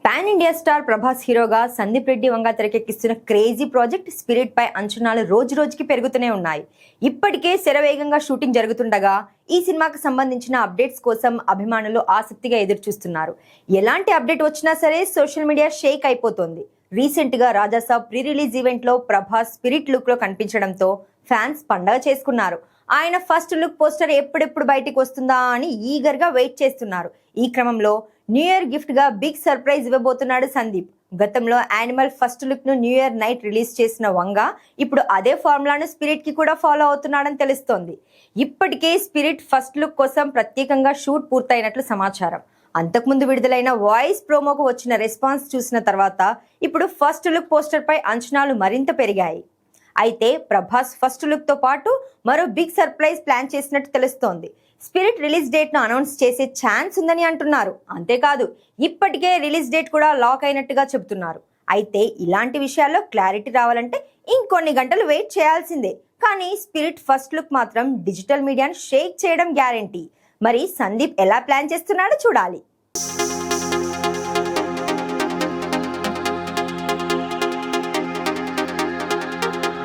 Pan India star Prabhas హీరోగా Sandeep Reddy Vanga తెరకెక్కిస్తున్న crazy project spirit పై అంచనాలు రోజు రోజుకి పెరుగుతూనే ఉన్నాయి. ఇప్పటికే శరవేగంగా షూటింగ్ జరుగుతుండగా ఈ సినిమాకి సంబంధించిన అప్డేట్స్ కోసం అభిమానులు ఆసక్తిగా ఎదురుచూస్తున్నారు. ఎలాంటి అప్డేట్ వచ్చినా సరే సోషల్ మీడియా షేక్ అయిపోతోంది. రీసెంట్ గా రాజాసాబ్ ప్రీ రిలీజ్ ఈవెంట్ లో ప్రభాస్ స్పిరిట్ లుక్ లో కనిపించడంతో ఫ్యాన్స్ పండగ చేసుకున్నారు. ఆయన ఫస్ట్ లుక్ పోస్టర్ ఎప్పుడెప్పుడు బయటికి వస్తుందా అని ఈగర్ గా వెయిట్ చేస్తున్నారు. ఈ క్రమంలో న్యూ ఇయర్ గిఫ్ట్ గా బిగ్ సర్ప్రైజ్ ఇవ్వబోతున్నాడు సందీప్. గతంలో యానిమల్ ఫస్ట్ లుక్ ను న్యూ ఇయర్ నైట్ రిలీజ్ చేసిన వంగ ఇప్పుడు అదే ఫార్ములాను స్పిరిట్ కి కూడా ఫాలో అవుతున్నాడని తెలుస్తోంది. ఇప్పటికే స్పిరిట్ ఫస్ట్ లుక్ కోసం ప్రత్యేకంగా షూట్ పూర్తయినట్లు సమాచారం. అంతకుముందు విడుదలైన వాయిస్ ప్రోమోకు వచ్చిన రెస్పాన్స్ చూసిన తర్వాత ఇప్పుడు ఫస్ట్ లుక్ పోస్టర్ పై అంచనాలు మరింత పెరిగాయి. అయితే ప్రభాస్ ఫస్ట్ లుక్ తో పాటు మరో బిగ్ సర్ప్రైజ్ ప్లాన్ చేసినట్టు తెలుస్తోంది. స్పిరిట్ రిలీజ్ డేట్ ను అనౌన్స్ చేసే ఛాన్స్ ఉందని అంటున్నారు. అంతేకాదు ఇప్పటికే రిలీజ్ డేట్ కూడా లాక్ అయినట్టుగా చెబుతున్నారు. అయితే ఇలాంటి విషయాల్లో క్లారిటీ రావాలంటే ఇంకొన్ని గంటలు వెయిట్ చేయాల్సిందే. కానీ స్పిరిట్ ఫస్ట్ లుక్ మాత్రం డిజిటల్ మీడియాను షేక్ చేయడం గ్యారెంటీ. మరి సందీప్ ఎలా ప్లాన్ చేస్తున్నాడో చూడాలి.